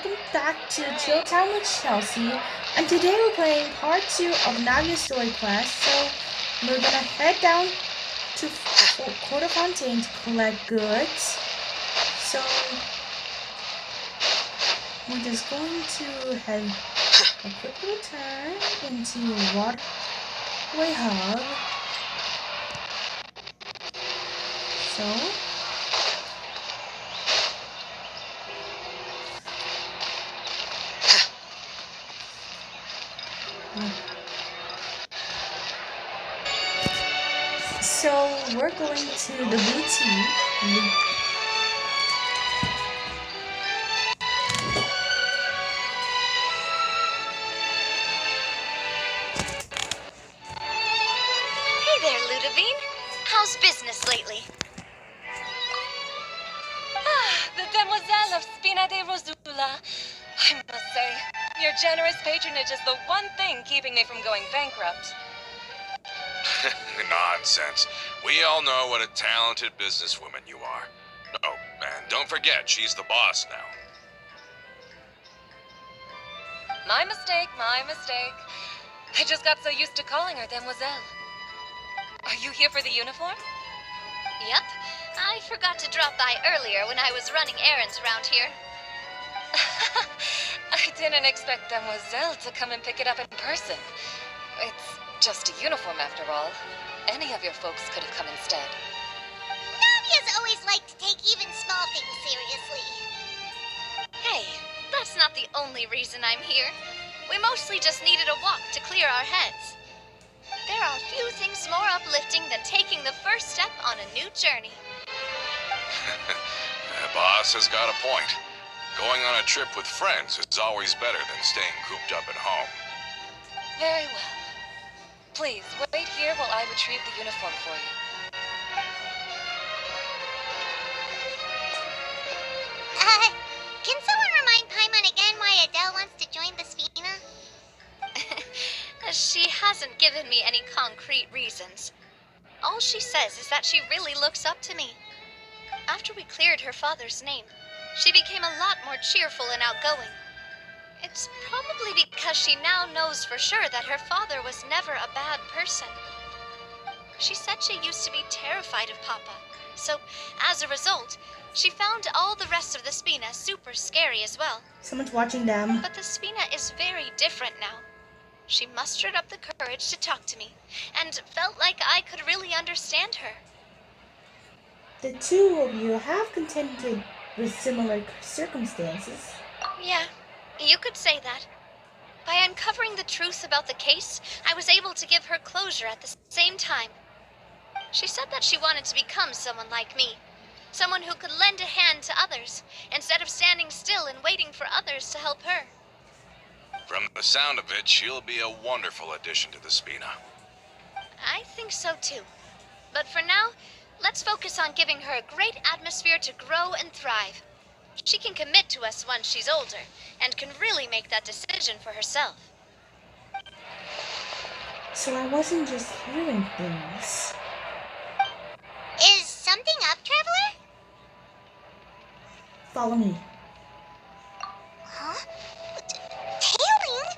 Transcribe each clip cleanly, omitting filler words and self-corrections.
welcome back to Chill Time with Chelsea. And today we're playing part 2 of Navia's story quest. So we're gonna head down to Quarter Fontaine to collect goods. So we're just going to head a quick little turn into Waterway Hub. So we're going to the boutique. Hey there, Ludovine. How's business lately? The Demoiselle of Spina de Rosula. I must say, your generous patronage is the one thing keeping me from going bankrupt. Nonsense. We all know what a talented businesswoman you are. Oh, and don't forget, she's the boss now. My mistake, my mistake. I just got so used to calling her Demoiselle. Are you here for the uniform? Yep. I forgot to drop by earlier when I was running errands around here. I didn't expect Demoiselle to come and pick it up in person. It's just a uniform after all. Any of your folks could have come instead. Navia's always liked to take even small things seriously. Hey, that's not the only reason I'm here. We mostly just needed a walk to clear our heads. There are few things more uplifting than taking the first step on a new journey. The boss has got a point. Going on a trip with friends is always better than staying cooped up at home. Very well. Please, wait here while I retrieve the uniform for you. Can someone remind Paimon again why Adele wants to join the Spina? She hasn't given me any concrete reasons. All she says is that she really looks up to me. After we cleared her father's name, she became a lot more cheerful and outgoing. It's probably because she now knows for sure that her father was never a bad person. She said she used to be terrified of Papa, so as a result, she found all the rest of the Spina super scary as well. Someone's watching them. But the Spina is very different now. She mustered up the courage to talk to me, and felt like I could really understand her. The two of you have contended with similar circumstances. Yeah, you could say that. By uncovering the truth about the case, I was able to give her closure at the same time. She said that she wanted to become someone like me. Someone who could lend a hand to others, instead of standing still and waiting for others to help her. From the sound of it, she'll be a wonderful addition to the Spina. I think so too. But for now, let's focus on giving her a great atmosphere to grow and thrive. She can commit to us once she's older, and can really make that decision for herself. So I wasn't just hearing things. Is something up, Traveler? Follow me. Huh? Tailing?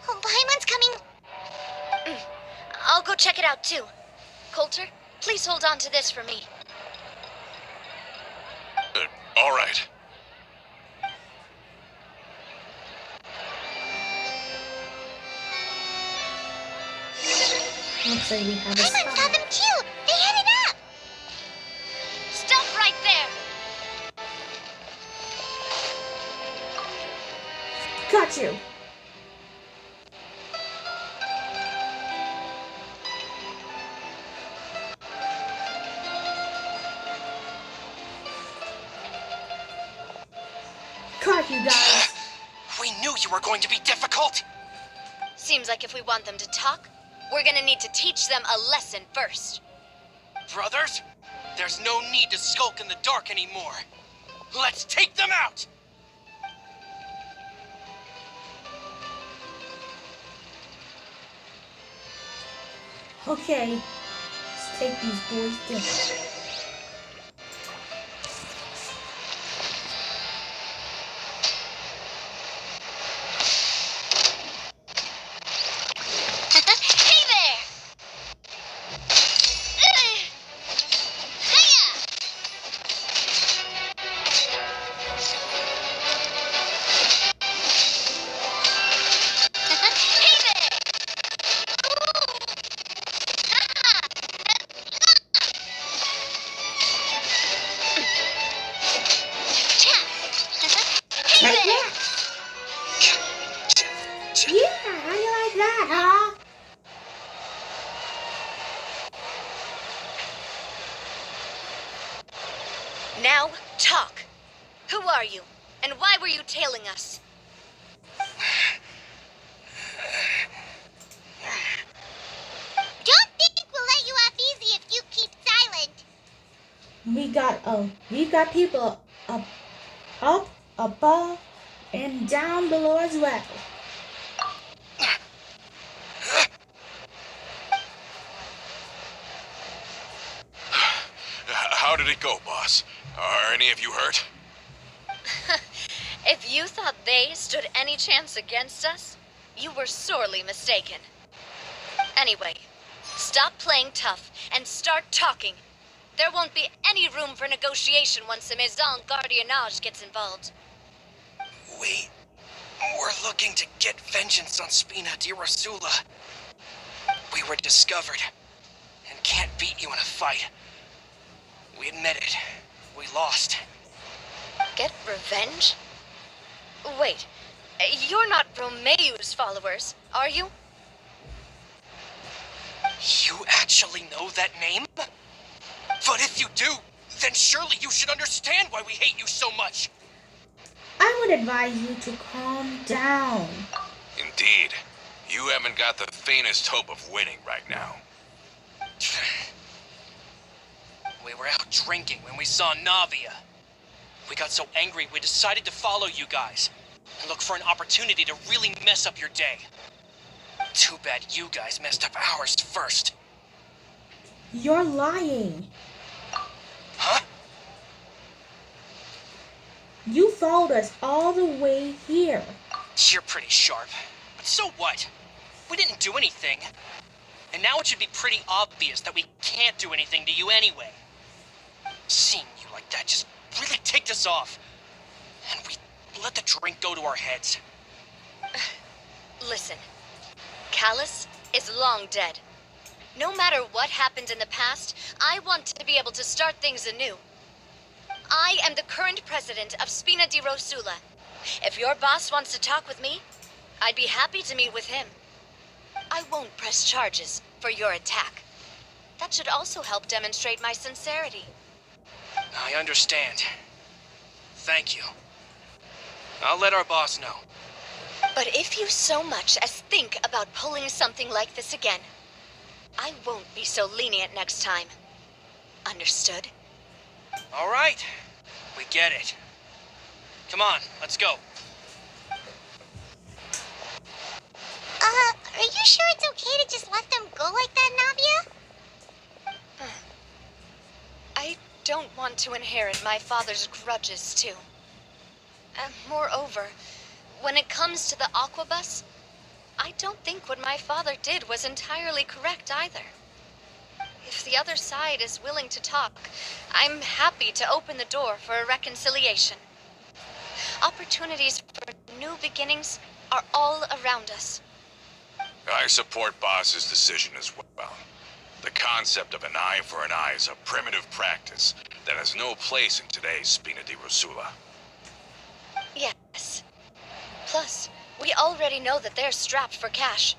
Oh, Paimon's coming. I'll go check it out too. Coulter, please hold on to this for me. All right. Looks like we have a Paimon saw spy. them too. They headed up. Stop right there! Got you. Caught you guys. We knew you were going to be difficult! Seems like if we want them to talk, we're gonna need to teach them a lesson first. Brothers, there's no need to skulk in the dark anymore. Let's take them out! Okay, let's take these boys down. Now, talk. Who are you? And why were you tailing us? Don't think we'll let you off easy if you keep silent. We got people up, above, and down below as well. How did it go, boss? Are any of you hurt? If you thought they stood any chance against us, you were sorely mistaken. Anyway, stop playing tough and start talking. There won't be any room for negotiation once the Maison Gardiennage gets involved. We're looking to get vengeance on Spina di Rosula. We were discovered and can't beat you in a fight. We admit it. We lost. Get revenge? Wait, you're not Romeu's followers, are you? You actually know that name? But if you do, then surely you should understand why we hate you so much. I would advise you to calm down. Indeed. You haven't got the faintest hope of winning right now. We were out drinking when we saw Navia. We got so angry we decided to follow you guys and look for an opportunity to really mess up your day. Too bad you guys messed up ours first. You're lying. Huh? You followed us all the way here. You're pretty sharp. But so what? We didn't do anything. And now it should be pretty obvious that we can't do anything to you anyway. Seeing you like that just really ticked us off. And we let the drink go to our heads. Listen, Callus is long dead. No matter what happened in the past, I want to be able to start things anew. I am the current president of Spina di Rosula. If your boss wants to talk with me, I'd be happy to meet with him. I won't press charges for your attack. That should also help demonstrate my sincerity. I understand. Thank you. I'll let our boss know. But if you so much as think about pulling something like this again, I won't be so lenient next time. Understood? All right. We get it. Come on, let's go. Are you sure it's okay to just let them go like that, Navia? I don't want to inherit my father's grudges, too. Moreover, when it comes to the Aquabus, I don't think what my father did was entirely correct either. If the other side is willing to talk, I'm happy to open the door for a reconciliation. Opportunities for new beginnings are all around us. I support Boss's decision as well. The concept of an eye for an eye is a primitive practice that has no place in today's Spina di Rosula. Yes. Plus, we already know that they're strapped for cash.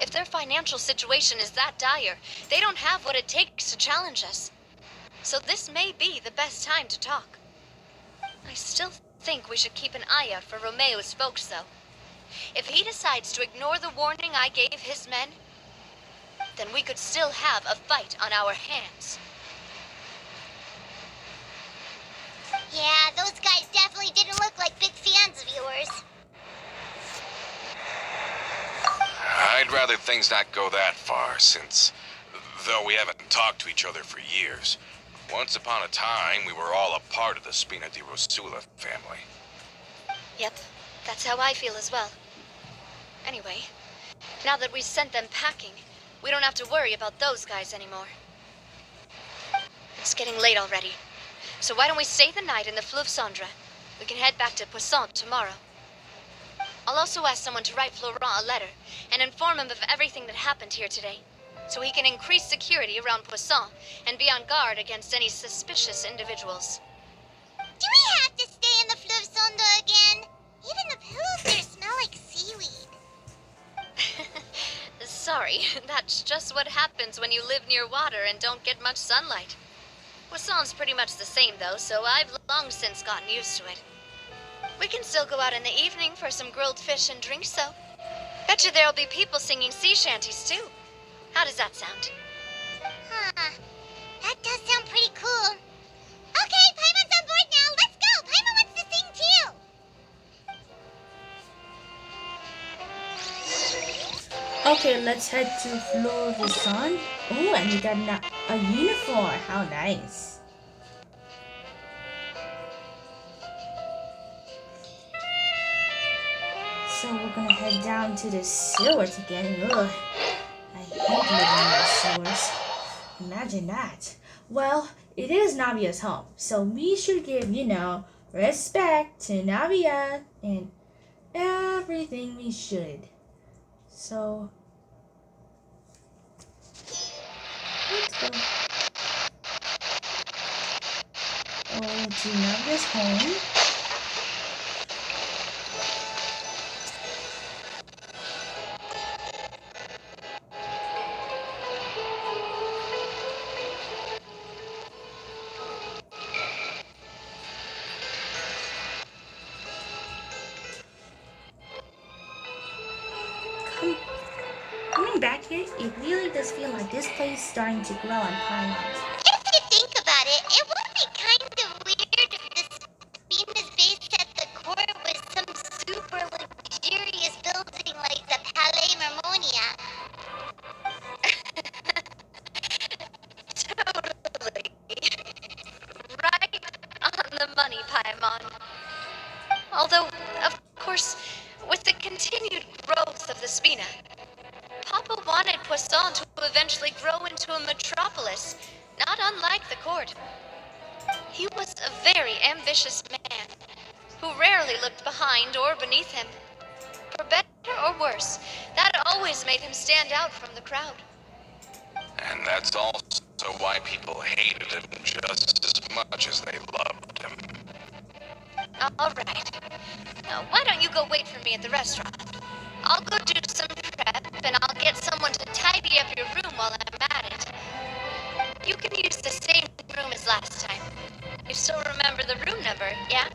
If their financial situation is that dire, they don't have what it takes to challenge us. So this may be the best time to talk. I still think we should keep an eye out for Romeu's folks, though. If he decides to ignore the warning I gave his men, then we could still have a fight on our hands. Yeah, those guys definitely didn't look like big fans of yours. I'd rather things not go that far, since, though we haven't talked to each other for years, once upon a time we were all a part of the Spina di Rosula family. Yep, that's how I feel as well. Anyway, now that we sent them packing, we don't have to worry about those guys anymore. It's getting late already, so why don't we stay the night in the Fleuve Cendre? We can head back to Poisson tomorrow. I'll also ask someone to write Florent a letter and inform him of everything that happened here today, so he can increase security around Poisson and be on guard against any suspicious individuals. Do we have to stay in the Fleuve Cendre again? Even the pools there smell like seaweed. Sorry, that's just what happens when you live near water and don't get much sunlight. Poisson's pretty much the same though, so I've long since gotten used to it. We can still go out in the evening for some grilled fish and drinks though. Bet you there'll be people singing sea shanties too. How does that sound? Huh. That does sound pretty cool. Okay, Paimon's on board now. Let's go. Paimon wants to sing too. Okay, let's head to Floor of the Sun. Oh, and we got a uniform. How nice. So we're gonna head down to the sewers again. Ugh, I hate living in the sewers. Imagine that. Well, it is Navia's home, so we should give, respect to Navia and everything we should. So, let's go. Over to Navia's home. Coming back here, it really does feel like this place is starting to grow on Paimon. If you think about it, it would be kind of weird if the Spina's base at the core was some super luxurious building like the Palais Mermonia. Totally. Right on the money, Paimon. Although, of course, with the continued growth of the Spina, Papa wanted Poisson to eventually grow into a metropolis, not unlike the court. He was a very ambitious man, who rarely looked behind or beneath him. For better or worse, that always made him stand out from the crowd. And that's also why people hated him just as much as they loved him. All right. Now, why don't you go wait for me at the restaurant? I'll go do some prep, and I'll get someone to tidy up your room while I'm at it. You can use the same room as last time. You still remember the room number, yeah?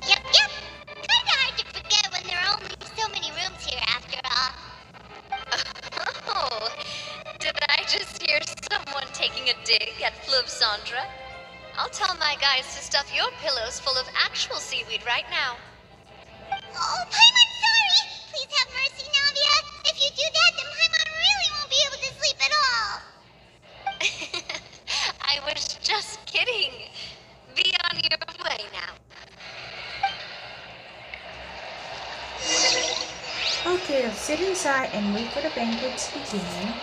Yep. Kinda hard to forget when there are only so many rooms here after all. Oh, did I just hear someone taking a dig at Fleuve Sandra? I'll tell my guys to stuff your pillows full of actual seaweed right now. Oh, Paimon, sorry! Please have mercy, Navia. If you do that, then Paimon really won't be able to sleep at all. I was just kidding. Be on your way now. Okay, let's sit inside and wait for the banquet to begin.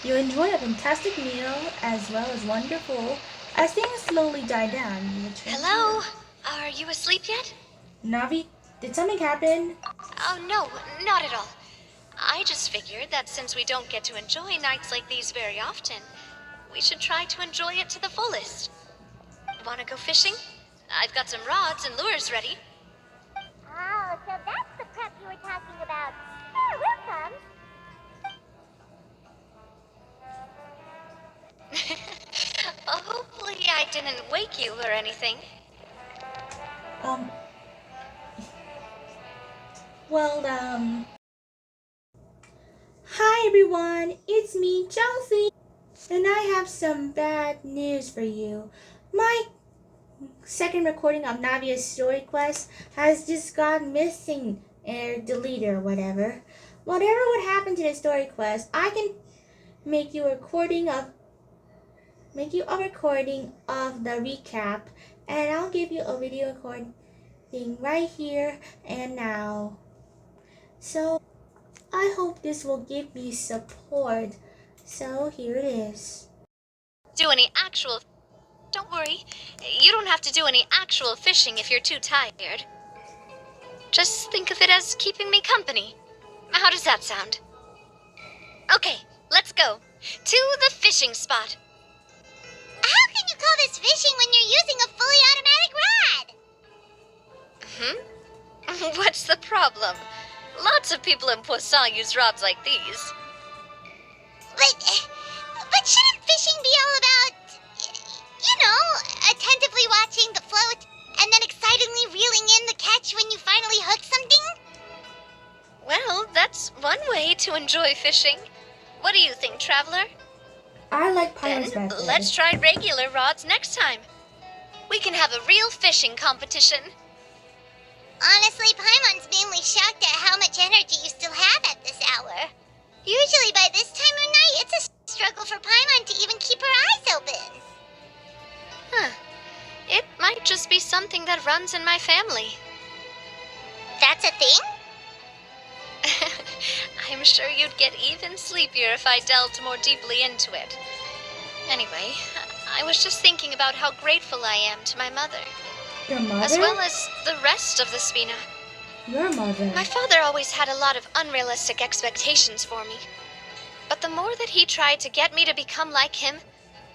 You enjoy a fantastic meal as well as wonderful. As things slowly die down, you return. Hello? Are you asleep yet? Navi, did something happen? Oh, no, not at all. I just figured that since we don't get to enjoy nights like these very often, we should try to enjoy it to the fullest. Wanna go fishing? I've got some rods and lures ready. Oh, so that's the prep you were talking about. Sure, we'll come. Hopefully I didn't wake you or anything. Hi everyone, it's me, Chelsea, and I have some bad news for you. My second recording of Navia's story quest has just gone missing or deleted or whatever. Whatever would happen to the story quest, I can make you a recording of the recap, and I'll give you a video recording right here and now. So I hope this will give me support. So here it is. Do any actual... Don't worry. You don't have to do any actual fishing if you're too tired. Just think of it as keeping me company. How does that sound? Okay, let's go. To the fishing spot. How call this fishing when you're using a fully automatic rod? What's the problem? Lots of people in Poisson use rods like these. But shouldn't fishing be all about, attentively watching the float and then excitedly reeling in the catch when you finally hook something? Well, that's one way to enjoy fishing. What do you think, Traveler? I like Then Paimon's method. let's try regular rods next time. We can have a real fishing competition. Honestly, Paimon's mainly shocked at how much energy you still have at this hour. Usually by this time of night, it's a struggle for Paimon to even keep her eyes open. Huh. It might just be something that runs in my family. That's a thing? I'm sure you'd get even sleepier if I delved more deeply into it. Anyway, I was just thinking about how grateful I am to my mother, Your mother? as well as the rest of the Spina. Your mother. My father always had a lot of unrealistic expectations for me. But the more that he tried to get me to become like him,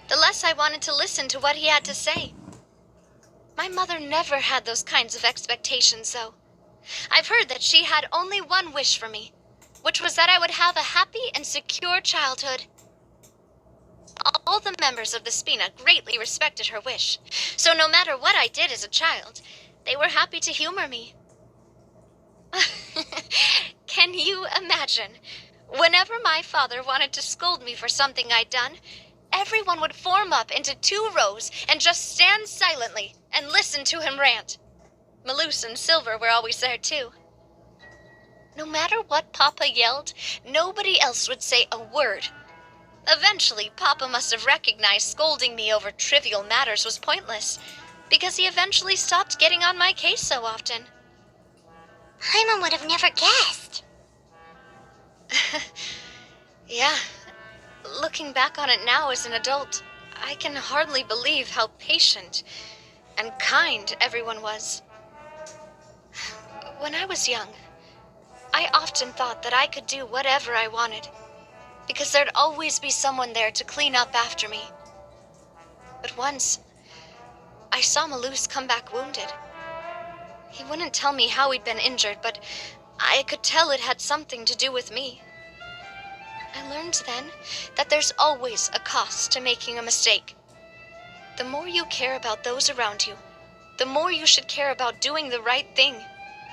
the less I wanted to listen to what he had to say. My mother never had those kinds of expectations, though. I've heard that she had only one wish for me, which was that I would have a happy and secure childhood. All the members of the Spina greatly respected her wish, so no matter what I did as a child, they were happy to humor me. Can you imagine? Whenever my father wanted to scold me for something I'd done, everyone would form up into 2 rows and just stand silently and listen to him rant. Malouse and Silver were always there too. No matter what Papa yelled, nobody else would say a word. Eventually, Papa must have recognized scolding me over trivial matters was pointless, because he eventually stopped getting on my case so often. Paimon would have never guessed. Yeah, looking back on it now as an adult, I can hardly believe how patient and kind everyone was. When I was young, I often thought that I could do whatever I wanted, because there'd always be someone there to clean up after me. But once, I saw Malouse come back wounded. He wouldn't tell me how he'd been injured, but I could tell it had something to do with me. I learned then that there's always a cost to making a mistake. The more you care about those around you, the more you should care about doing the right thing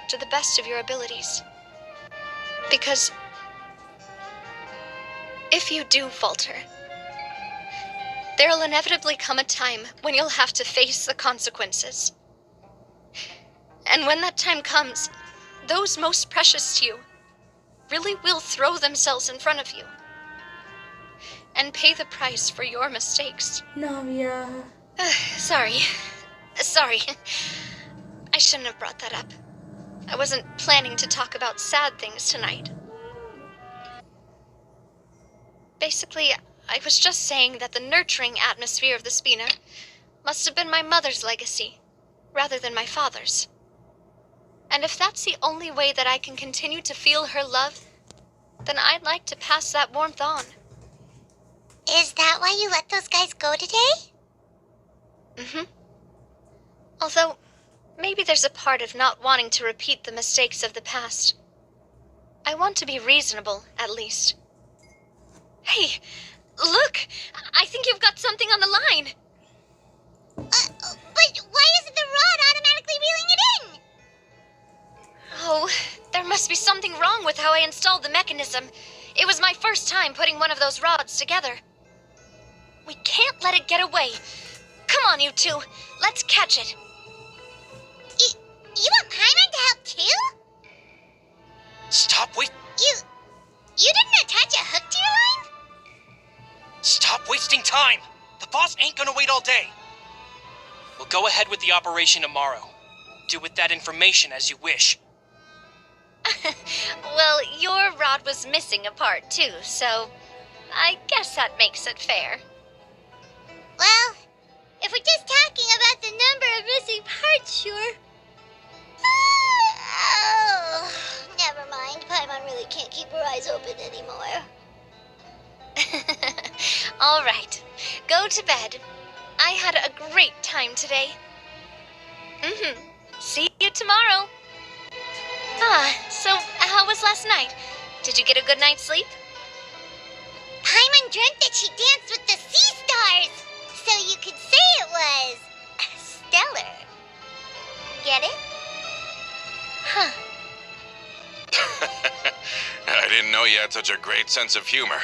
to the best of your abilities. Because if you do falter, there'll inevitably come a time when you'll have to face the consequences. And when that time comes, those most precious to you really will throw themselves in front of you and pay the price for your mistakes. Navia. Sorry. I shouldn't have brought that up. I wasn't planning to talk about sad things tonight. Basically, I was just saying that the nurturing atmosphere of the Spina must have been my mother's legacy, rather than my father's. And if that's the only way that I can continue to feel her love, then I'd like to pass that warmth on. Is that why you let those guys go today? Mm-hmm. Although, maybe there's a part of not wanting to repeat the mistakes of the past. I want to be reasonable, at least. Hey, look! I think you've got something on the line! But why isn't the rod automatically reeling it in? Oh, there must be something wrong with how I installed the mechanism. It was my first time putting one of those rods together. We can't let it get away. Come on, you two. Let's catch it. You want Paimon to help too? Stop, wait. You didn't attach a hook to your line? Stop wasting time. The boss ain't gonna wait all day. We'll go ahead with the operation tomorrow. Do with that information as you wish. Well, your rod was missing a part too, so I guess that makes it fair. Well, if we're just talking about the number of missing parts, sure. Oh, never mind. Paimon really can't keep her eyes open anymore. All right, go to bed. I had a great time today. See you tomorrow. So how was last night? Did you get a good night's sleep? Paimon dreamt that she danced with the sea stars, so you could say it was stellar. Get it? Huh. I didn't know you had such a great sense of humor.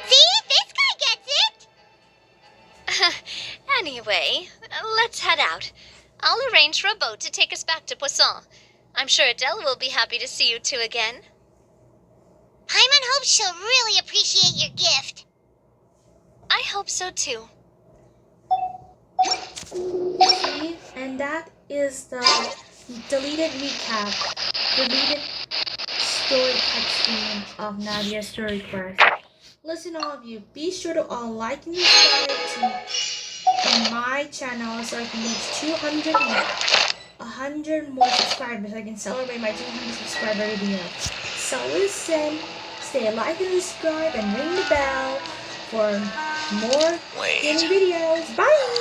See? This guy gets it! Anyway, let's head out. I'll arrange for a boat to take us back to Poisson. I'm sure Adele will be happy to see you two again. Paimon hopes she'll really appreciate your gift. I hope so too. See, and that is the deleted recap, deleted story cutscene of Navia's story quest. Listen, all of you, be sure to all like and subscribe to my channel so I can reach 100 more subscribers. I can celebrate my 200 subscriber video. So listen, stay like and subscribe and ring the bell for more gaming videos. Bye!